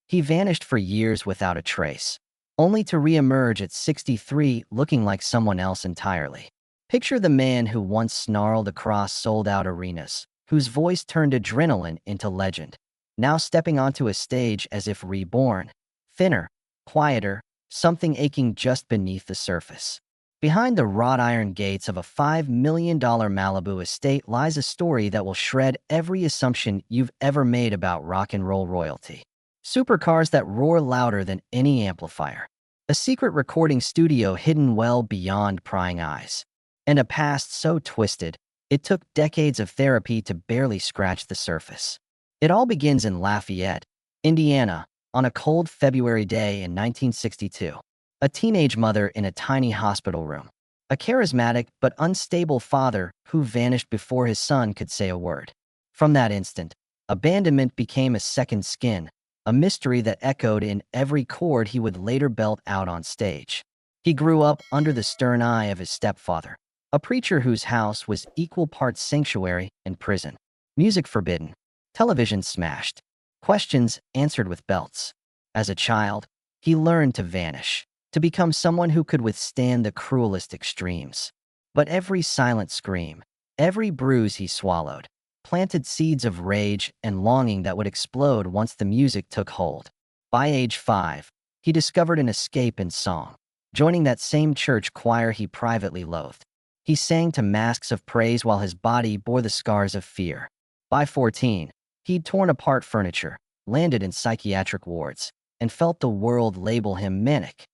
He vanished for years without a trace, only to re-emerge at 63 looking like someone else entirely. Picture the man who once snarled across sold-out arenas, whose voice turned adrenaline into legend, now stepping onto a stage as if reborn, thinner, quieter, something aching just beneath the surface. Behind the wrought iron gates of a $5 million Malibu estate lies a story that will shred every assumption you've ever made about rock and roll royalty. Supercars that roar louder than any amplifier. A secret recording studio hidden well beyond prying eyes. And a past so twisted, it took decades of therapy to barely scratch the surface. It all begins in Lafayette, Indiana, on a cold February day in 1962. A teenage mother in a tiny hospital room. A charismatic but unstable father who vanished before his son could say a word. From that instant, abandonment became a second skin, a mystery that echoed in every chord he would later belt out on stage. He grew up under the stern eye of his stepfather, a preacher whose house was equal parts sanctuary and prison. Music forbidden, television smashed, questions answered with belts. As a child, he learned to vanish, to become someone who could withstand the cruelest extremes. But every silent scream, every bruise he swallowed, planted seeds of rage and longing that would explode once the music took hold. By age 5, he discovered an escape in song, joining that same church choir he privately loathed. He sang to masks of praise while his body bore the scars of fear. By 14, he'd torn apart furniture, landed in psychiatric wards, and felt the world label him manic.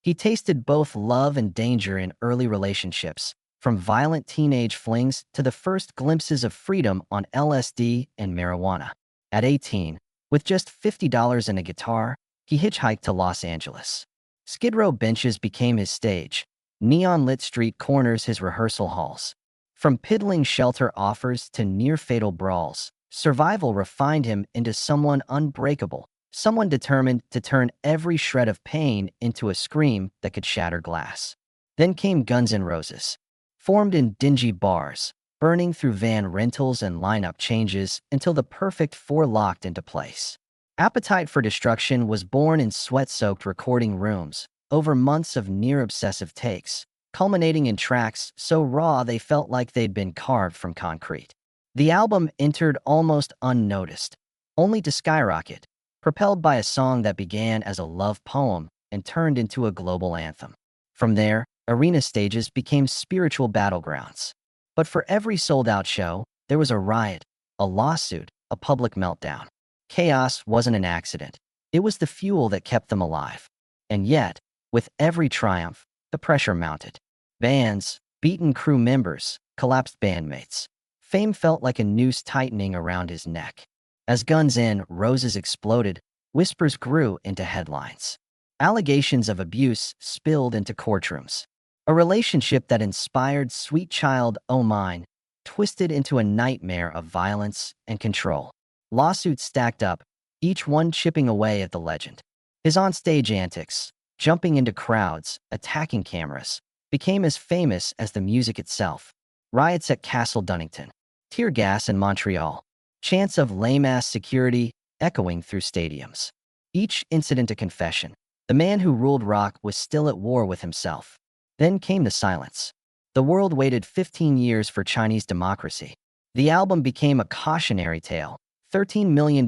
He tasted both love and danger in early relationships, from violent teenage flings to the first glimpses of freedom on LSD and marijuana. At 18, with just $50 and a guitar, he hitchhiked to Los Angeles. Skid Row benches became his stage, neon-lit street corners his rehearsal halls. From piddling shelter offers to near-fatal brawls, survival refined him into someone unbreakable, someone determined to turn every shred of pain into a scream that could shatter glass. Then came Guns N' Roses, formed in dingy bars, burning through van rentals and lineup changes until the perfect four locked into place. Appetite for Destruction was born in sweat-soaked recording rooms, over months of near-obsessive takes, culminating in tracks so raw they felt like they'd been carved from concrete. The album entered almost unnoticed, only to skyrocket, propelled by a song that began as a love poem and turned into a global anthem. From there, arena stages became spiritual battlegrounds. But for every sold-out show, there was a riot, a lawsuit, a public meltdown. Chaos wasn't an accident. It was the fuel that kept them alive. And yet, with every triumph, the pressure mounted. Bands, beaten crew members, collapsed bandmates. Fame felt like a noose tightening around his neck. As Guns N' Roses exploded, whispers grew into headlines. Allegations of abuse spilled into courtrooms. A relationship that inspired Sweet Child O' Mine twisted into a nightmare of violence and control. Lawsuits stacked up, each one chipping away at the legend. His onstage antics, jumping into crowds, attacking cameras, became as famous as the music itself. Riots at Castle Donington, tear gas in Montreal, chants of lame-ass security echoing through stadiums. Each incident a confession. The man who ruled rock was still at war with himself. Then came the silence. The world waited 15 years for Chinese democracy. The album became a cautionary tale. $13 million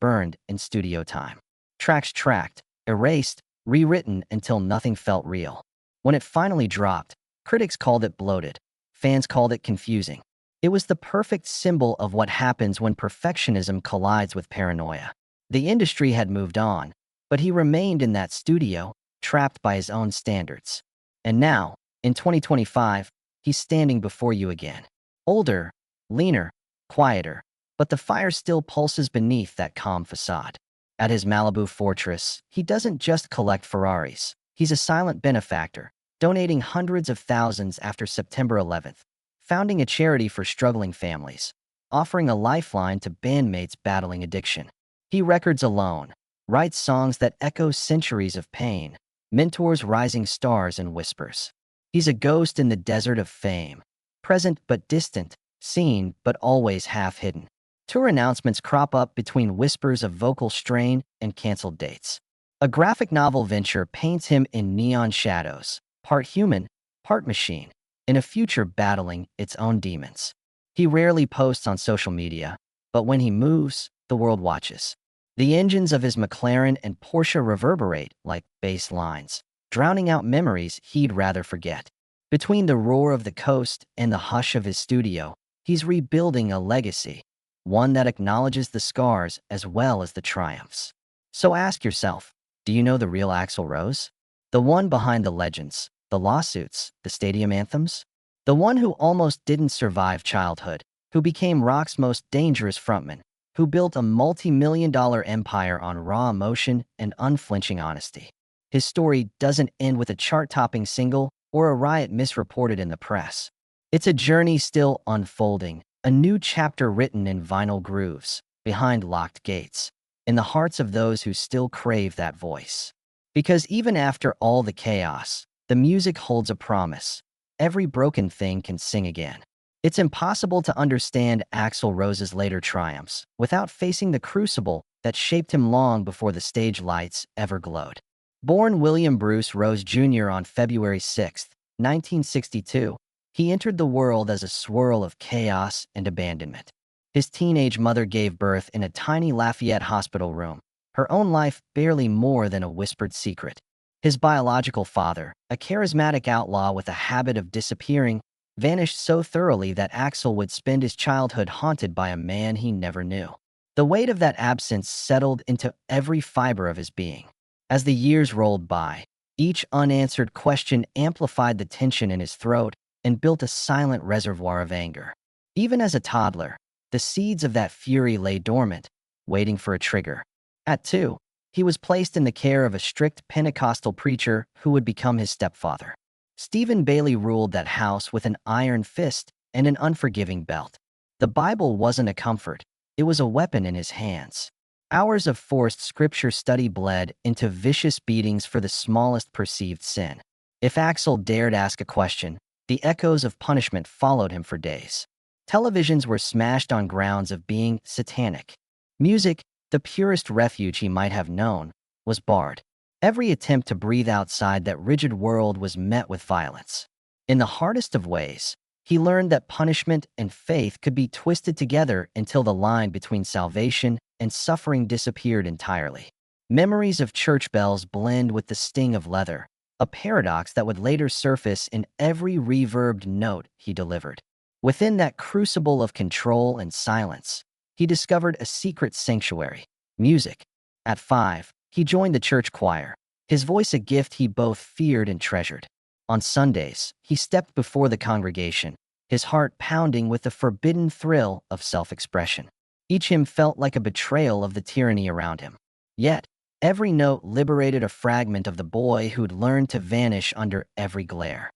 burned in studio time. Tracks tracked, erased, rewritten until nothing felt real. When it finally dropped, critics called it bloated. Fans called it confusing. It was the perfect symbol of what happens when perfectionism collides with paranoia. The industry had moved on, but he remained in that studio, trapped by his own standards. And now, in 2025, he's standing before you again. Older, leaner, quieter, but the fire still pulses beneath that calm facade. At his Malibu fortress, he doesn't just collect Ferraris. He's a silent benefactor, donating hundreds of thousands after September 11th, founding a charity for struggling families, offering a lifeline to bandmates battling addiction. He records alone, writes songs that echo centuries of pain, mentors rising stars and whispers. He's a ghost in the desert of fame, present but distant, seen but always half hidden. Tour announcements crop up between whispers of vocal strain and canceled dates. A graphic novel venture paints him in neon shadows, part human, part machine, in a future battling its own demons. He rarely posts on social media, but when he moves, the world watches. The engines of his McLaren and Porsche reverberate like bass lines, drowning out memories he'd rather forget. Between the roar of the coast and the hush of his studio, he's rebuilding a legacy, one that acknowledges the scars as well as the triumphs. So ask yourself, do you know the real Axl Rose? The one behind the legends, the lawsuits, the stadium anthems? The one who almost didn't survive childhood, who became rock's most dangerous frontman, who built a multi-million-dollar empire on raw emotion and unflinching honesty. His story doesn't end with a chart-topping single or a riot misreported in the press. It's a journey still unfolding, a new chapter written in vinyl grooves, behind locked gates, in the hearts of those who still crave that voice. Because even after all the chaos, the music holds a promise. Every broken thing can sing again. It's impossible to understand Axl Rose's later triumphs without facing the crucible that shaped him long before the stage lights ever glowed. Born William Bruce Rose Jr. on February 6, 1962, he entered the world as a swirl of chaos and abandonment. His teenage mother gave birth in a tiny Lafayette hospital room, her own life barely more than a whispered secret. His biological father, a charismatic outlaw with a habit of disappearing, vanished so thoroughly that Axl would spend his childhood haunted by a man he never knew. The weight of that absence settled into every fiber of his being. As the years rolled by, each unanswered question amplified the tension in his throat and built a silent reservoir of anger. Even as a toddler, the seeds of that fury lay dormant, waiting for a trigger. At 2, he was placed in the care of a strict Pentecostal preacher who would become his stepfather. Stephen Bailey ruled that house with an iron fist and an unforgiving belt. The Bible wasn't a comfort, it was a weapon in his hands. Hours of forced scripture study bled into vicious beatings for the smallest perceived sin. If Axl dared ask a question, the echoes of punishment followed him for days. Televisions were smashed on grounds of being satanic. Music, the purest refuge he might have known, was barred. Every attempt to breathe outside that rigid world was met with violence. In the hardest of ways, he learned that punishment and faith could be twisted together until the line between salvation and suffering disappeared entirely. Memories of church bells blend with the sting of leather, a paradox that would later surface in every reverbed note he delivered. Within that crucible of control and silence, he discovered a secret sanctuary: music. At 5, he joined the church choir, his voice a gift he both feared and treasured. On Sundays, he stepped before the congregation, his heart pounding with the forbidden thrill of self-expression. Each hymn felt like a betrayal of the tyranny around him. Yet, every note liberated a fragment of the boy who'd learned to vanish under every glare.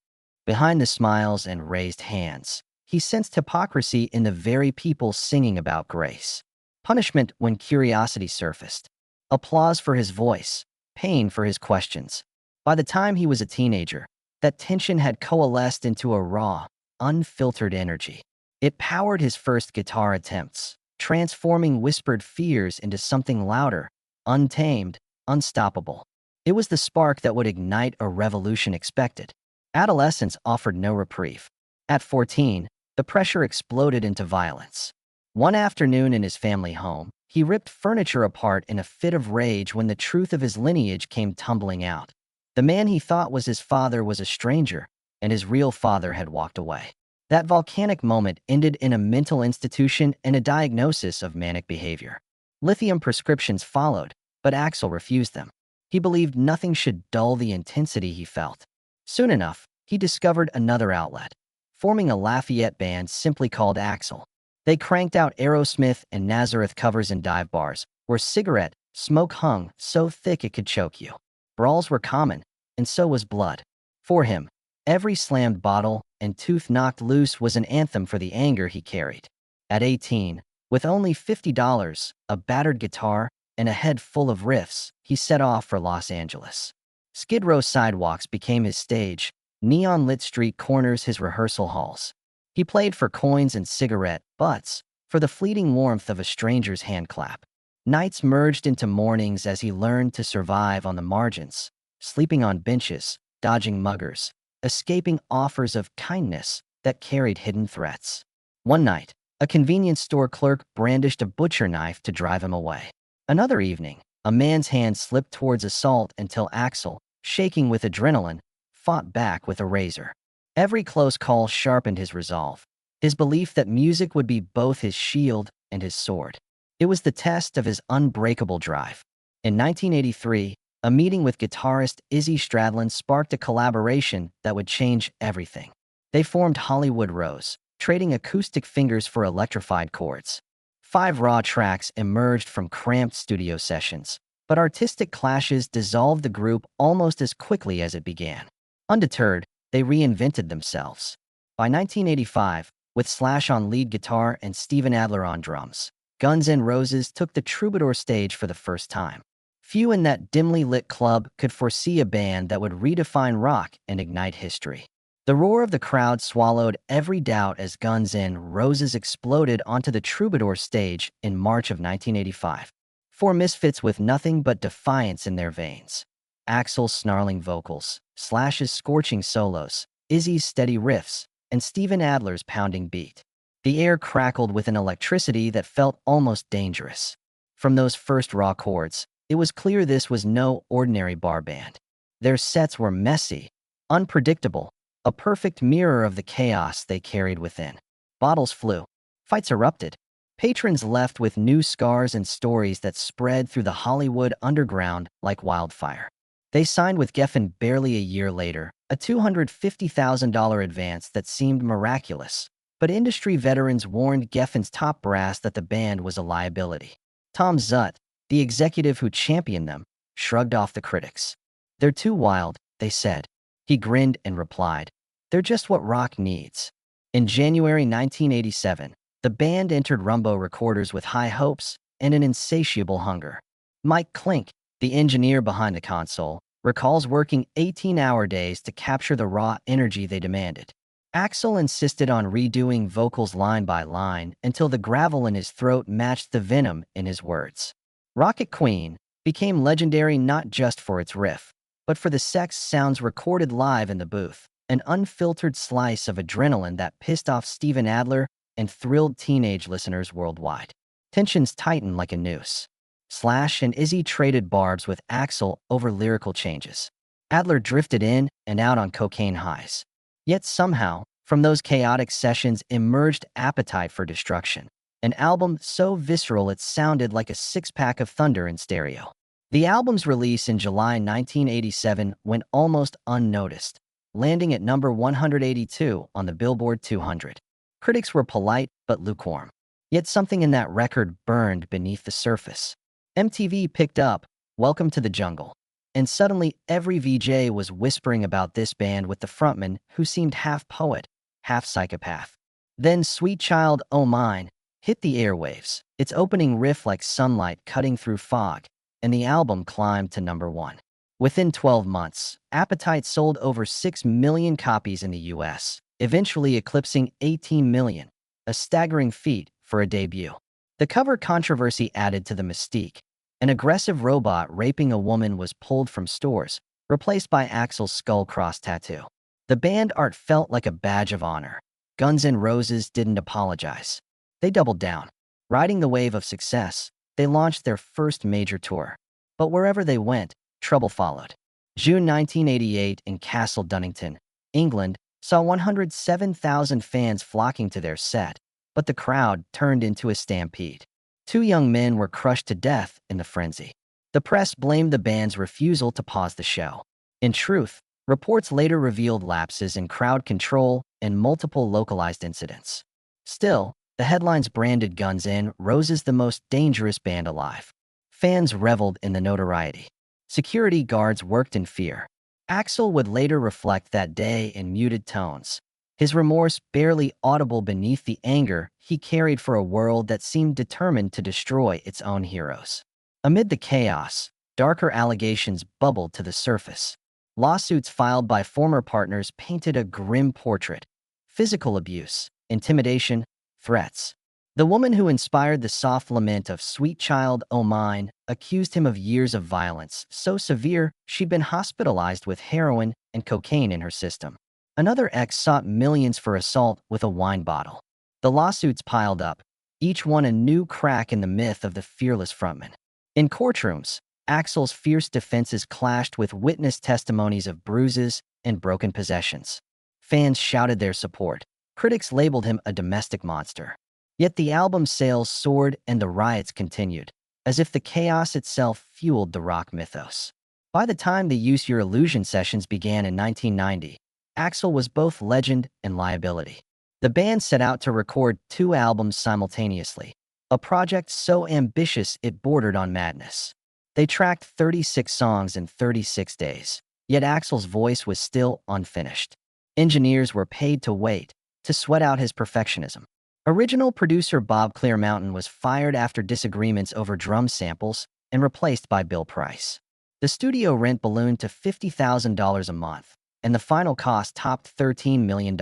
Behind the smiles and raised hands, he sensed hypocrisy in the very people singing about grace. Punishment when curiosity surfaced. Applause for his voice, pain for his questions. By the time he was a teenager, that tension had coalesced into a raw, unfiltered energy. It powered his first guitar attempts, transforming whispered fears into something louder, untamed, unstoppable. It was the spark that would ignite a revolution expected. Adolescence offered no reprieve. At 14, the pressure exploded into violence. One afternoon in his family home, he ripped furniture apart in a fit of rage when the truth of his lineage came tumbling out. The man he thought was his father was a stranger, and his real father had walked away. That volcanic moment ended in a mental institution and a diagnosis of manic behavior. Lithium prescriptions followed, but Axl refused them. He believed nothing should dull the intensity he felt. Soon enough, he discovered another outlet, forming a Lafayette band simply called Axl. They cranked out Aerosmith and Nazareth covers in dive bars, where cigarette smoke hung so thick it could choke you. Brawls were common, and so was blood. For him, every slammed bottle and tooth knocked loose was an anthem for the anger he carried. At 18, with only $50, a battered guitar, and a head full of riffs, he set off for Los Angeles. Skid Row sidewalks became his stage, neon-lit street corners his rehearsal halls. He played for coins and cigarette butts, for for the fleeting warmth of a stranger's handclap. Nights merged into mornings as he learned to survive on the margins, sleeping on benches, dodging muggers, escaping offers of kindness that carried hidden threats. One night, a convenience store clerk brandished a butcher knife to drive him away. Another evening, a man's hand slipped towards assault until Axl, shaking with adrenaline, fought back with a razor. Every close call sharpened his resolve, his belief that music would be both his shield and his sword. It was the test of his unbreakable drive. In 1983, a meeting with guitarist Izzy Stradlin sparked a collaboration that would change everything. They formed Hollywood Rose, trading acoustic fingers for electrified chords. 5 raw tracks emerged from cramped studio sessions, but artistic clashes dissolved the group almost as quickly as it began. Undeterred, they reinvented themselves. By 1985, with Slash on lead guitar and Steven Adler on drums, Guns N' Roses took the Troubadour stage for the first time. Few in that dimly lit club could foresee a band that would redefine rock and ignite history. The roar of the crowd swallowed every doubt as Guns N' Roses exploded onto the Troubadour stage in March of 1985. 4 misfits with nothing but defiance in their veins. Axl's snarling vocals, Slash's scorching solos, Izzy's steady riffs, and Steven Adler's pounding beat. The air crackled with an electricity that felt almost dangerous. From those first raw chords, it was clear this was no ordinary bar band. Their sets were messy, unpredictable, a perfect mirror of the chaos they carried within. Bottles flew. Fights erupted. Patrons left with new scars and stories that spread through the Hollywood underground like wildfire. They signed with Geffen barely a year later, a $250,000 advance that seemed miraculous. But industry veterans warned Geffen's top brass that the band was a liability. Tom Zutt, the executive who championed them, shrugged off the critics. "They're too wild," they said. He grinned and replied, "They're just what rock needs." In January 1987, the band entered Rumbo Recorders with high hopes and an insatiable hunger. Mike Klink, the engineer behind the console, recalls working 18-hour days to capture the raw energy they demanded. Axl insisted on redoing vocals line by line until the gravel in his throat matched the venom in his words. Rocket Queen became legendary not just for its riff, but for the sex sounds recorded live in the booth, an unfiltered slice of adrenaline that pissed off Steven Adler and thrilled teenage listeners worldwide. Tensions tightened like a noose. Slash and Izzy traded barbs with Axl over lyrical changes. Adler drifted in and out on cocaine highs. Yet somehow, from those chaotic sessions emerged Appetite for Destruction, an album so visceral it sounded like a six-pack of thunder in stereo. The album's release in July 1987 went almost unnoticed, landing at number 182 on the Billboard 200. Critics were polite but lukewarm. Yet something in that record burned beneath the surface. MTV picked up Welcome to the Jungle, and suddenly every VJ was whispering about this band with the frontman who seemed half poet, half psychopath. Then Sweet Child O' Mine hit the airwaves, its opening riff like sunlight cutting through fog, and the album climbed to number 1. Within 12 months, Appetite sold over 6 million copies in the US, eventually eclipsing 18 million, a staggering feat for a debut. The cover controversy added to the mystique. An aggressive robot raping a woman was pulled from stores, replaced by Axl's skull cross tattoo. The band art felt like a badge of honor. Guns N' Roses didn't apologize. They doubled down. Riding the wave of success, they launched their first major tour. But wherever they went, trouble followed. June 1988 in Castle Donington, England, saw 107,000 fans flocking to their set, but the crowd turned into a stampede. 2 young men were crushed to death in the frenzy. The press blamed the band's refusal to pause the show. In truth, reports later revealed lapses in crowd control and multiple localized incidents. Still, the headlines branded Guns N' Roses the most dangerous band alive. Fans reveled in the notoriety. Security guards worked in fear. Axl would later reflect that day in muted tones, his remorse barely audible beneath the anger he carried for a world that seemed determined to destroy its own heroes. Amid the chaos, darker allegations bubbled to the surface. Lawsuits filed by former partners painted a grim portrait: physical abuse, intimidation, threats. The woman who inspired the soft lament of Sweet Child O' Mine accused him of years of violence, so severe she'd been hospitalized with heroin and cocaine in her system. Another ex sought millions for assault with a wine bottle. The lawsuits piled up, each one a new crack in the myth of the fearless frontman. In courtrooms, Axl's fierce defenses clashed with witness testimonies of bruises and broken possessions. Fans shouted their support. Critics labeled him a domestic monster. Yet the album's sales soared and the riots continued, as if the chaos itself fueled the rock mythos. By the time the Use Your Illusion sessions began in 1990, Axl was both legend and liability. The band set out to record 2 albums simultaneously, a project so ambitious it bordered on madness. They tracked 36 songs in 36 days, yet Axl's voice was still unfinished. Engineers were paid to wait, to sweat out his perfectionism. Original producer Bob Clearmountain was fired after disagreements over drum samples and replaced by Bill Price. The studio rent ballooned to $50,000 a month, and the final cost topped $13 million.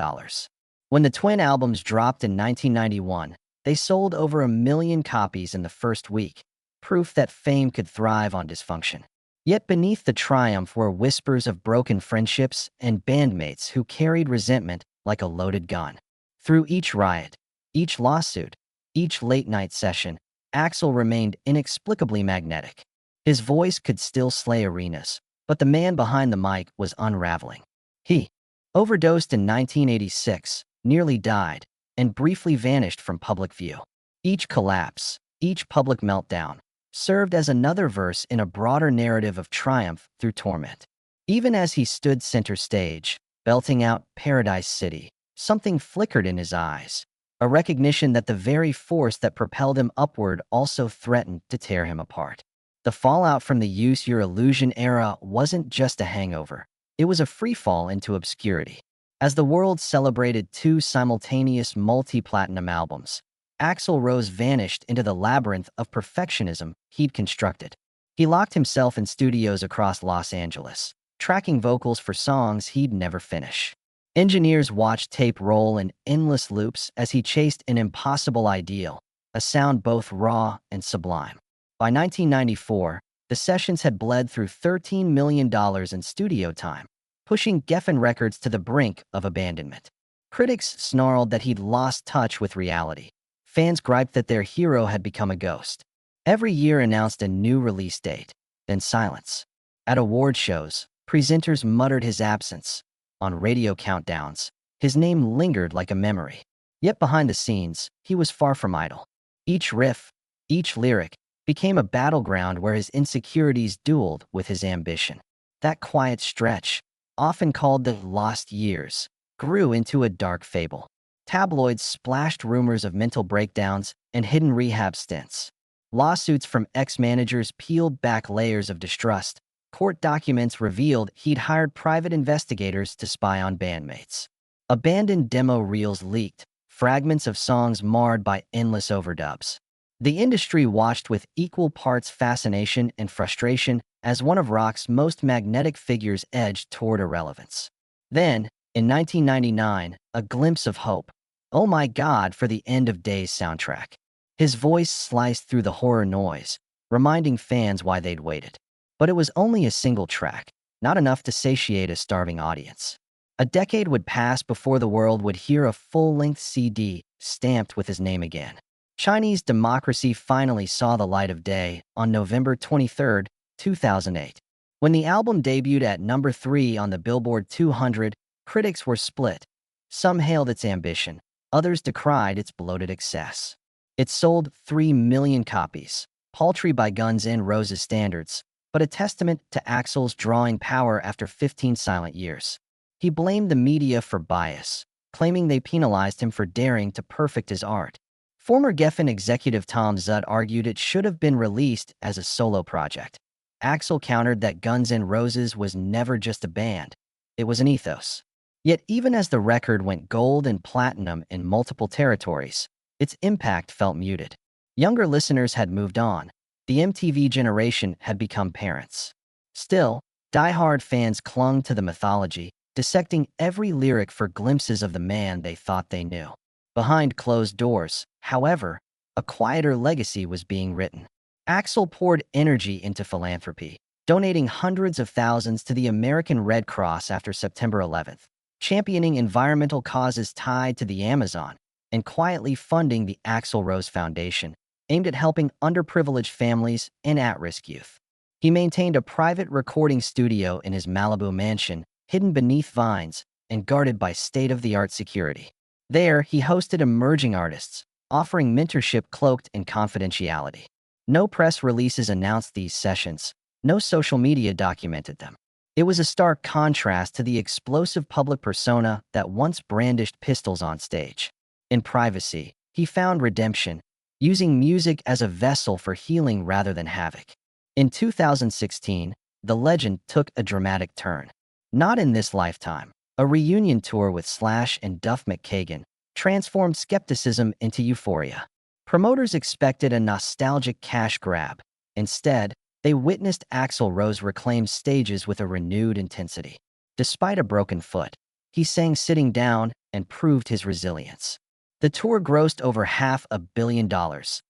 When the twin albums dropped in 1991, they sold over 1 million copies in the first week, proof that fame could thrive on dysfunction. Yet beneath the triumph were whispers of broken friendships and bandmates who carried resentment like a loaded gun. Through each riot, each lawsuit, each late-night session, Axl remained inexplicably magnetic. His voice could still slay arenas, but the man behind the mic was unraveling. He overdosed in 1986, nearly died, and briefly vanished from public view. Each collapse, each public meltdown, served as another verse in a broader narrative of triumph through torment. Even as he stood center stage, belting out Paradise City, something flickered in his eyes. A recognition that the very force that propelled him upward also threatened to tear him apart. The fallout from the Use Your Illusion era wasn't just a hangover. It was a freefall into obscurity. As the world celebrated 2 simultaneous multi-platinum albums, Axl Rose vanished into the labyrinth of perfectionism he'd constructed. He locked himself in studios across Los Angeles, tracking vocals for songs he'd never finish. Engineers watched tape roll in endless loops as he chased an impossible ideal, a sound both raw and sublime. By 1994, the sessions had bled through $13 million in studio time, pushing Geffen Records to the brink of abandonment. Critics snarled that he'd lost touch with reality. Fans griped that their hero had become a ghost. Every year announced a new release date, then silence. At award shows, presenters muttered his absence. On radio countdowns, his name lingered like a memory. Yet behind the scenes, he was far from idle. Each riff, each lyric, became a battleground where his insecurities dueled with his ambition. That quiet stretch, often called the lost years, grew into a dark fable. Tabloids splashed rumors of mental breakdowns and hidden rehab stints. Lawsuits from ex-managers peeled back layers of distrust. Court documents revealed he'd hired private investigators to spy on bandmates. Abandoned demo reels leaked, fragments of songs marred by endless overdubs. The industry watched with equal parts fascination and frustration as one of rock's most magnetic figures edged toward irrelevance. Then, in 1999, a glimpse of hope. Oh My God for the End of Days soundtrack. His voice sliced through the horror noise, reminding fans why they'd waited. But it was only a single track, not enough to satiate a starving audience. A decade would pass before the world would hear a full-length CD stamped with his name again. Chinese Democracy finally saw the light of day on November 23, 2008. When the album debuted at number 3 on the Billboard 200, critics were split. Some hailed its ambition, others decried its bloated excess. It sold 3 million copies, paltry by Guns N' Roses standards, but a testament to Axl's drawing power after 15 silent years. He blamed the media for bias, claiming they penalized him for daring to perfect his art. Former Geffen executive Tom Zudd argued it should have been released as a solo project. Axl countered that Guns N' Roses was never just a band, it was an ethos. Yet even as the record went gold and platinum in multiple territories, its impact felt muted. Younger listeners had moved on. The MTV generation had become parents. Still, die-hard fans clung to the mythology, dissecting every lyric for glimpses of the man they thought they knew. Behind closed doors, however, a quieter legacy was being written. Axl poured energy into philanthropy, donating hundreds of thousands to the American Red Cross after September 11th, championing environmental causes tied to the Amazon, and quietly funding the Axl Rose Foundation, aimed at helping underprivileged families and at-risk youth. He maintained a private recording studio in his Malibu mansion, hidden beneath vines and guarded by state-of-the-art security. There, he hosted emerging artists, offering mentorship cloaked in confidentiality. No press releases announced these sessions. No social media documented them. It was a stark contrast to the explosive public persona that once brandished pistols on stage. In privacy, he found redemption, using music as a vessel for healing rather than havoc. In 2016, the legend took a dramatic turn. Not in this lifetime. A reunion tour with Slash and Duff McKagan transformed skepticism into euphoria. Promoters expected a nostalgic cash grab. Instead, they witnessed Axl Rose reclaim stages with a renewed intensity. Despite a broken foot, he sang sitting down and proved his resilience. The tour grossed over $500 million,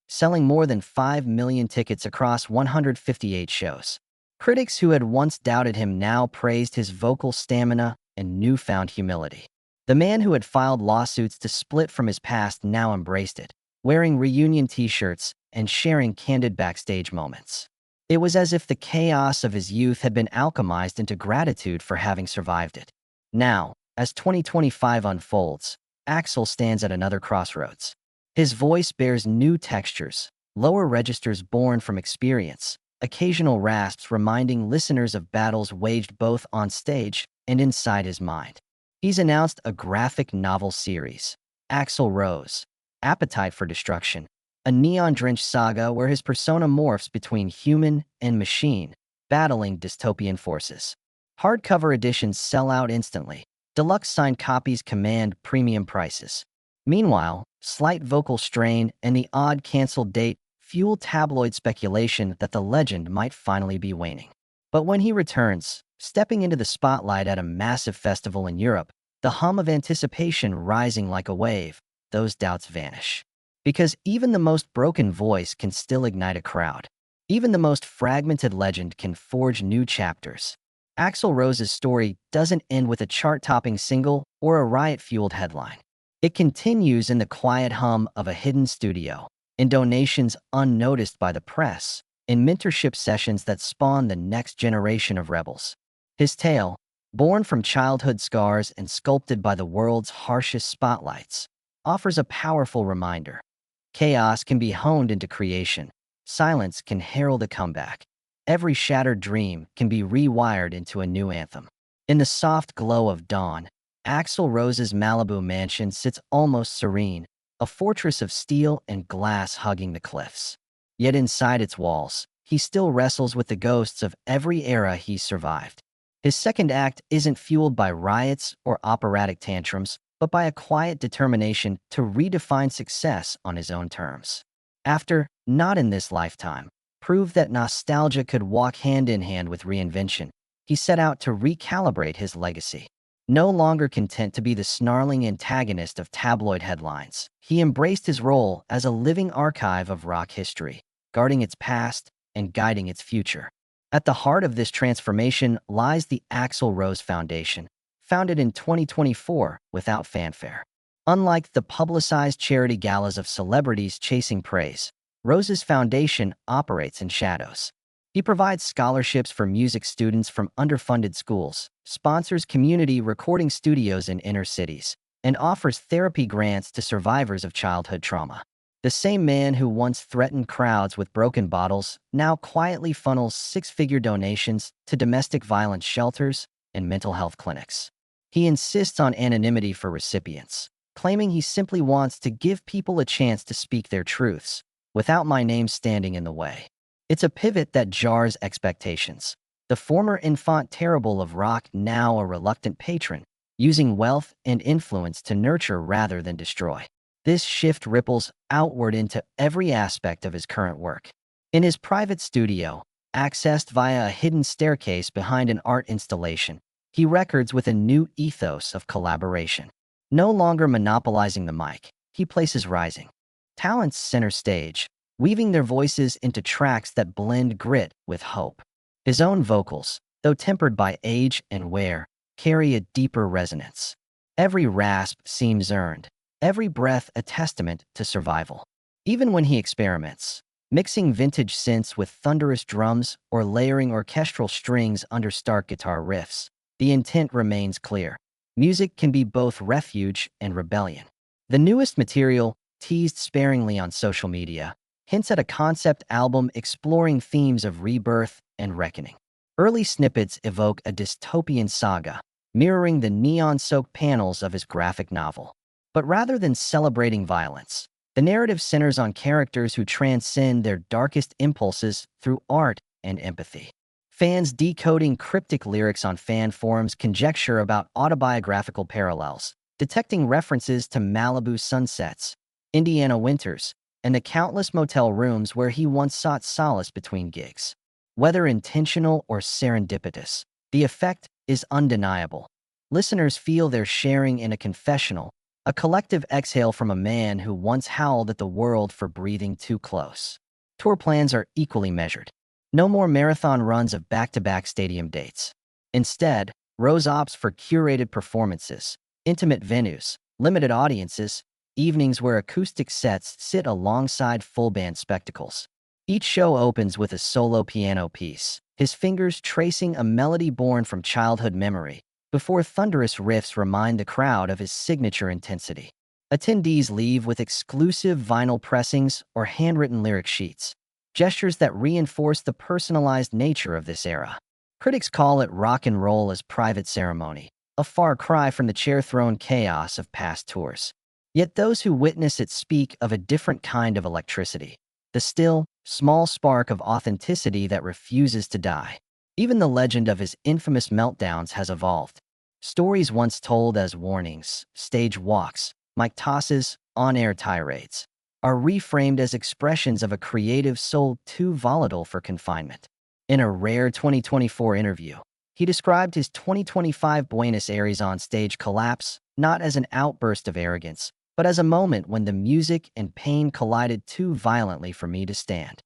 selling more than 5 million tickets across 158 shows. Critics who had once doubted him now praised his vocal stamina and newfound humility. The man who had filed lawsuits to split from his past now embraced it, wearing reunion t-shirts and sharing candid backstage moments. It was as if the chaos of his youth had been alchemized into gratitude for having survived it. Now, as 2025 unfolds, Axl stands at another crossroads. His voice bears new textures, lower registers born from experience, occasional rasps reminding listeners of battles waged both on stage and inside his mind. He's announced a graphic novel series, Axl Rose, Appetite for Destruction, a neon-drenched saga where his persona morphs between human and machine, battling dystopian forces. Hardcover editions sell out instantly. Deluxe signed copies command premium prices. Meanwhile, slight vocal strain and the odd canceled date fuel tabloid speculation that the legend might finally be waning. But when he returns, stepping into the spotlight at a massive festival in Europe, the hum of anticipation rising like a wave, those doubts vanish. Because even the most broken voice can still ignite a crowd. Even the most fragmented legend can forge new chapters. Axl Rose's story doesn't end with a chart-topping single or a riot-fueled headline. It continues in the quiet hum of a hidden studio, in donations unnoticed by the press, in mentorship sessions that spawn the next generation of rebels. His tale, born from childhood scars and sculpted by the world's harshest spotlights, offers a powerful reminder. Chaos can be honed into creation. Silence can herald a comeback. Every shattered dream can be rewired into a new anthem. In the soft glow of dawn, Axl Rose's Malibu mansion sits almost serene, a fortress of steel and glass hugging the cliffs. Yet inside its walls, he still wrestles with the ghosts of every era he's survived. His second act isn't fueled by riots or operatic tantrums, but by a quiet determination to redefine success on his own terms. After Not in This Lifetime proved that nostalgia could walk hand in hand with reinvention, he set out to recalibrate his legacy. No longer content to be the snarling antagonist of tabloid headlines, he embraced his role as a living archive of rock history, guarding its past and guiding its future. At the heart of this transformation lies the Axl Rose Foundation, founded in 2024 without fanfare. Unlike the publicized charity galas of celebrities chasing praise, Rose's foundation operates in shadows. He provides scholarships for music students from underfunded schools, sponsors community recording studios in inner cities, and offers therapy grants to survivors of childhood trauma. The same man who once threatened crowds with broken bottles now quietly funnels six-figure donations to domestic violence shelters and mental health clinics. He insists on anonymity for recipients, claiming he simply wants to give people a chance to speak their truths, without my name standing in the way. It's a pivot that jars expectations. The former enfant terrible of rock, now a reluctant patron, using wealth and influence to nurture rather than destroy. This shift ripples outward into every aspect of his current work. In his private studio, accessed via a hidden staircase behind an art installation, he records with a new ethos of collaboration. No longer monopolizing the mic, he places rising. talents center stage, weaving their voices into tracks that blend grit with hope. His own vocals, though tempered by age and wear, carry a deeper resonance. Every rasp seems earned, every breath a testament to survival. Even when he experiments, mixing vintage synths with thunderous drums or layering orchestral strings under stark guitar riffs, the intent remains clear. Music can be both refuge and rebellion. The newest material, teased sparingly on social media, hints at a concept album exploring themes of rebirth and reckoning. Early snippets evoke a dystopian saga, mirroring the neon-soaked panels of his graphic novel. But rather than celebrating violence, the narrative centers on characters who transcend their darkest impulses through art and empathy. Fans decoding cryptic lyrics on fan forums conjecture about autobiographical parallels, detecting references to Malibu sunsets, Indiana winters, and the countless motel rooms where he once sought solace between gigs. Whether intentional or serendipitous, the effect is undeniable. Listeners feel they're sharing in a confessional, a collective exhale from a man who once howled at the world for breathing too close. Tour plans are equally measured. No more marathon runs of back-to-back stadium dates. Instead, Rose opts for curated performances, intimate venues, limited audiences, evenings where acoustic sets sit alongside full-band spectacles. Each show opens with a solo piano piece, his fingers tracing a melody born from childhood memory, before thunderous riffs remind the crowd of his signature intensity. Attendees leave with exclusive vinyl pressings or handwritten lyric sheets, gestures that reinforce the personalized nature of this era. Critics call it rock and roll as private ceremony, a far cry from the chair-thrown chaos of past tours. Yet those who witness it speak of a different kind of electricity, the still, small spark of authenticity that refuses to die. Even the legend of his infamous meltdowns has evolved. Stories once told as warnings, stage walks, mic tosses, on-air tirades, are reframed as expressions of a creative soul too volatile for confinement. In a rare 2024 interview, he described his 2025 Buenos Aires on-stage collapse not as an outburst of arrogance, but as a moment when the music and pain collided too violently for me to stand.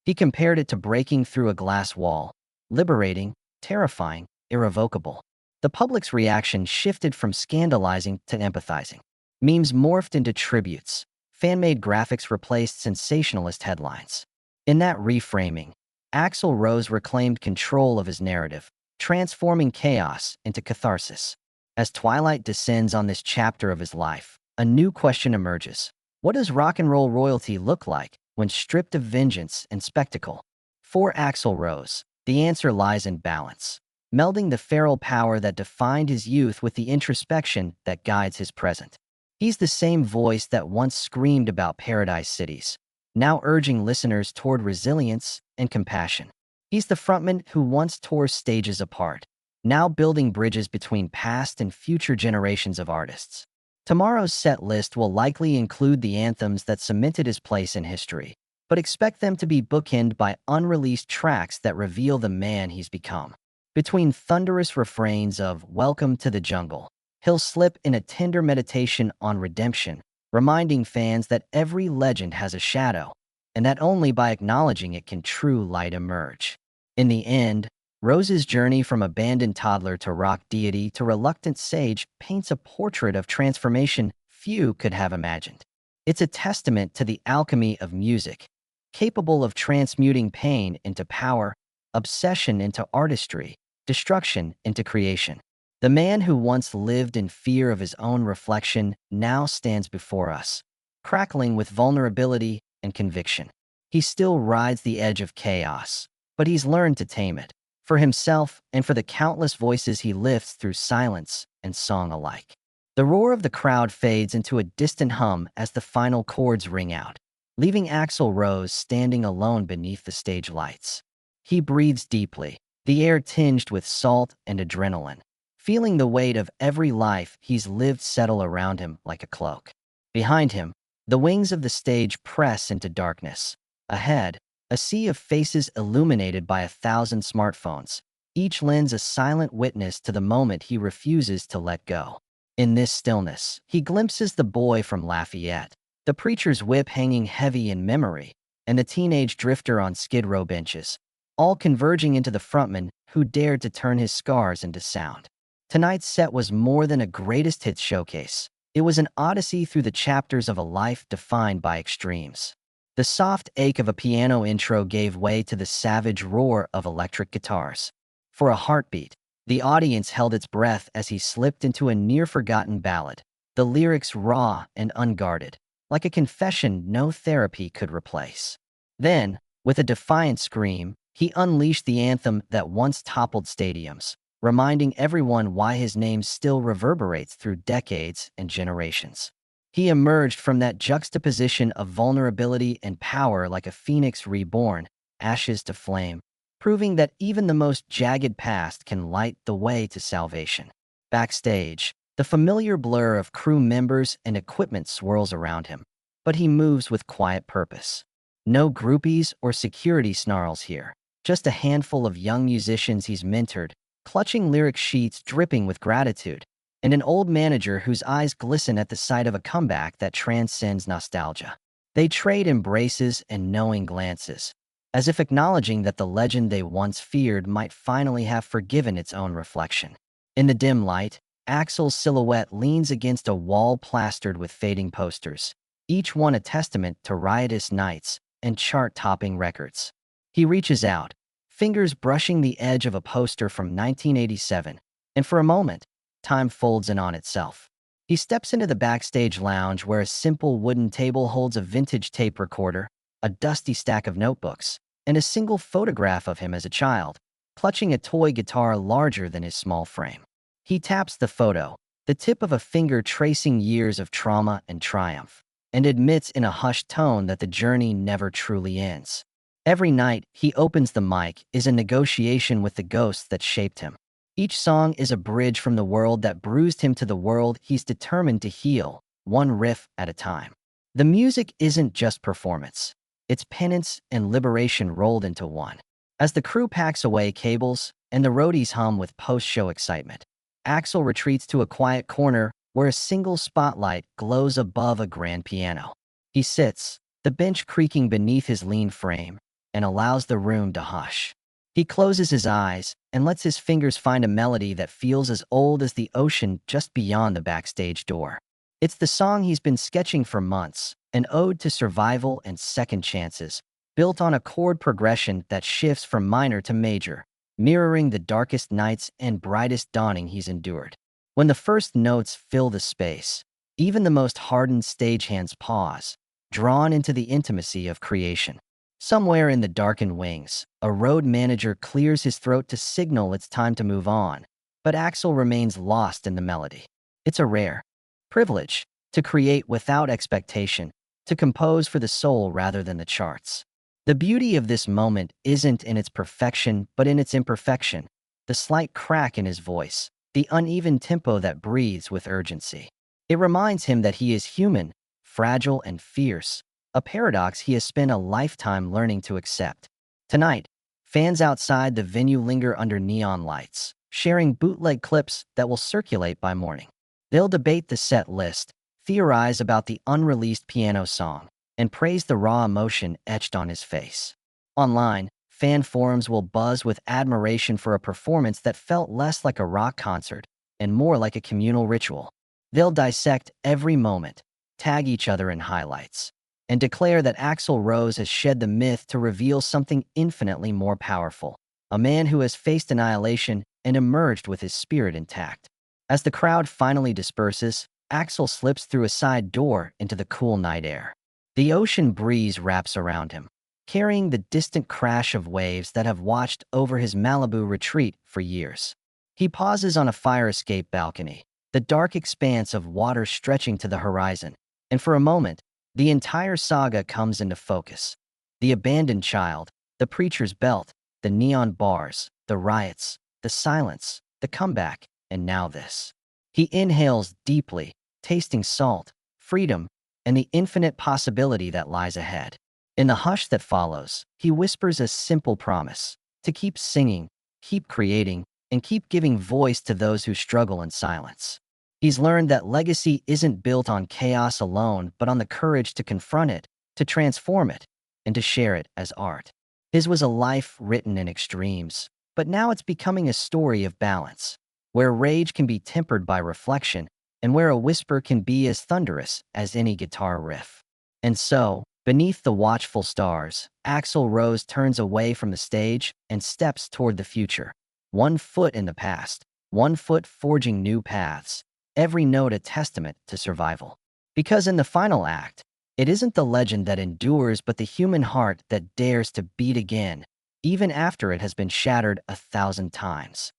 He compared it to breaking through a glass wall, liberating, terrifying, irrevocable. The public's reaction shifted from scandalizing to empathizing. Memes morphed into tributes. Fan-made graphics replaced sensationalist headlines. In that reframing, Axl Rose reclaimed control of his narrative, transforming chaos into catharsis. As twilight descends on this chapter of his life, a new question emerges. What does rock and roll royalty look like when stripped of vengeance and spectacle? For Axl Rose, the answer lies in balance, melding the feral power that defined his youth with the introspection that guides his present. He's the same voice that once screamed about paradise cities, now urging listeners toward resilience and compassion. He's the frontman who once tore stages apart, now building bridges between past and future generations of artists. Tomorrow's set list will likely include the anthems that cemented his place in history, but expect them to be bookended by unreleased tracks that reveal the man he's become. Between thunderous refrains of "Welcome to the Jungle," he'll slip in a tender meditation on redemption, reminding fans that every legend has a shadow, and that only by acknowledging it can true light emerge. In the end, Rose's journey from abandoned toddler to rock deity to reluctant sage paints a portrait of transformation few could have imagined. It's a testament to the alchemy of music, capable of transmuting pain into power, obsession into artistry, destruction into creation. The man who once lived in fear of his own reflection now stands before us, crackling with vulnerability and conviction. He still rides the edge of chaos, but he's learned to tame it, for himself and for the countless voices he lifts through silence and song alike. The roar of the crowd fades into a distant hum as the final chords ring out, leaving Axl Rose standing alone beneath the stage lights. He breathes deeply, the air tinged with salt and adrenaline, feeling the weight of every life he's lived settle around him like a cloak. Behind him, the wings of the stage press into darkness. Ahead, a sea of faces illuminated by 1,000 smartphones. Each lends a silent witness to the moment he refuses to let go. In this stillness, he glimpses the boy from Lafayette, the preacher's whip hanging heavy in memory, and the teenage drifter on skid row benches, all converging into the frontman who dared to turn his scars into sound. Tonight's set was more than a greatest hits showcase. It was an odyssey through the chapters of a life defined by extremes. The soft ache of a piano intro gave way to the savage roar of electric guitars. For a heartbeat, the audience held its breath as he slipped into a near-forgotten ballad, the lyrics raw and unguarded, like a confession no therapy could replace. Then, with a defiant scream, he unleashed the anthem that once toppled stadiums, reminding everyone why his name still reverberates through decades and generations. He emerged from that juxtaposition of vulnerability and power like a phoenix reborn, ashes to flame, proving that even the most jagged past can light the way to salvation. Backstage, the familiar blur of crew members and equipment swirls around him, but he moves with quiet purpose. No groupies or security snarls here, just a handful of young musicians he's mentored, clutching lyric sheets dripping with gratitude, and an old manager whose eyes glisten at the sight of a comeback that transcends nostalgia. They trade embraces and knowing glances, as if acknowledging that the legend they once feared might finally have forgiven its own reflection. In the dim light, Axl's silhouette leans against a wall plastered with fading posters, each one a testament to riotous nights and chart-topping records. He reaches out, fingers brushing the edge of a poster from 1987, and for a moment, time folds in on itself. He steps into the backstage lounge where a simple wooden table holds a vintage tape recorder, a dusty stack of notebooks, and a single photograph of him as a child, clutching a toy guitar larger than his small frame. He taps the photo, the tip of a finger tracing years of trauma and triumph, and admits in a hushed tone that the journey never truly ends. Every night he opens the mic is a negotiation with the ghosts that shaped him. Each song is a bridge from the world that bruised him to the world he's determined to heal, one riff at a time. The music isn't just performance. It's penance and liberation rolled into one. As the crew packs away cables and the roadies hum with post-show excitement, Axl retreats to a quiet corner where a single spotlight glows above a grand piano. He sits, the bench creaking beneath his lean frame, and allows the room to hush. He closes his eyes and lets his fingers find a melody that feels as old as the ocean just beyond the backstage door. It's the song he's been sketching for months, an ode to survival and second chances, built on a chord progression that shifts from minor to major, mirroring the darkest nights and brightest dawning he's endured. When the first notes fill the space, even the most hardened stagehands pause, drawn into the intimacy of creation. Somewhere in the darkened wings, a road manager clears his throat to signal it's time to move on, but Axl remains lost in the melody. It's a rare privilege to create without expectation, to compose for the soul rather than the charts. The beauty of this moment isn't in its perfection, but in its imperfection, the slight crack in his voice, the uneven tempo that breathes with urgency. It reminds him that he is human, fragile and fierce, a paradox he has spent a lifetime learning to accept. Tonight, fans outside the venue linger under neon lights, sharing bootleg clips that will circulate by morning. They'll debate the set list, theorize about the unreleased piano song, and praise the raw emotion etched on his face. Online, fan forums will buzz with admiration for a performance that felt less like a rock concert and more like a communal ritual. They'll dissect every moment, tag each other in highlights, and declare that Axl Rose has shed the myth to reveal something infinitely more powerful, a man who has faced annihilation and emerged with his spirit intact. As the crowd finally disperses, Axl slips through a side door into the cool night air. The ocean breeze wraps around him, carrying the distant crash of waves that have watched over his Malibu retreat for years. He pauses on a fire escape balcony, the dark expanse of water stretching to the horizon, and for a moment, the entire saga comes into focus. The abandoned child, the preacher's belt, the neon bars, the riots, the silence, the comeback, and now this. He inhales deeply, tasting salt, freedom, and the infinite possibility that lies ahead. In the hush that follows, he whispers a simple promise: to keep singing, keep creating, and keep giving voice to those who struggle in silence. He's learned that legacy isn't built on chaos alone, but on the courage to confront it, to transform it, and to share it as art. His was a life written in extremes, but now it's becoming a story of balance, where rage can be tempered by reflection, and where a whisper can be as thunderous as any guitar riff. And so, beneath the watchful stars, Axl Rose turns away from the stage and steps toward the future. One foot in the past, one foot forging new paths, every note a testament to survival. Because in the final act, it isn't the legend that endures, but the human heart that dares to beat again, even after it has been shattered 1,000 times.